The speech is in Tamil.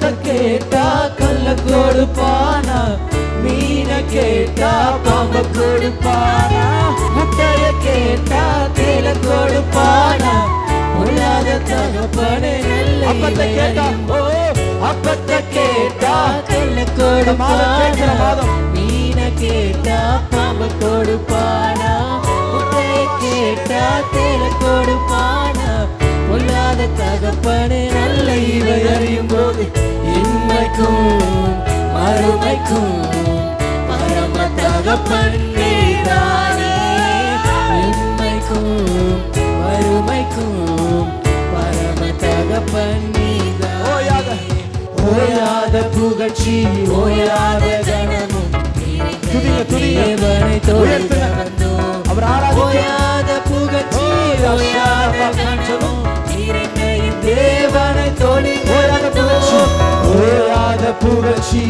அப்பத்தை கேட்டா கல்ல கொடுப்பானா, மீன கேட்டா பாம்ப கொடுப்பானா, முட்டைய கேட்டா தேல கொடுப்பானா, பொல்லாத தகப்பனே நல்ல அப்பத்தை கேட்டா அப்பத்தை கேட்டா கல்ல கொடுப்பானா, மீன கேட்டா பாம்ப கொடுப்பானா, முட்டைய கேட்டா தேல கொடுப்பானா, பொல்லாத தகப்பனே நல்ல இவை அறியும் போது இன்மைக்கும் மறுமைக்கும் பரம தகப்பன் நீதானே. இன்மைக்கும் மறுமைக்கும் பரம தகப்பன் நீதானே. ஓயாத புகழ்ச்சி ஓயாத கணமும் தேவனை தோழித்தோம். ஓயாத புகழ்ச்சி ஓயாத கணமும் தேவனை தோழித்தோம். ஓயாத புகழ்ச்சி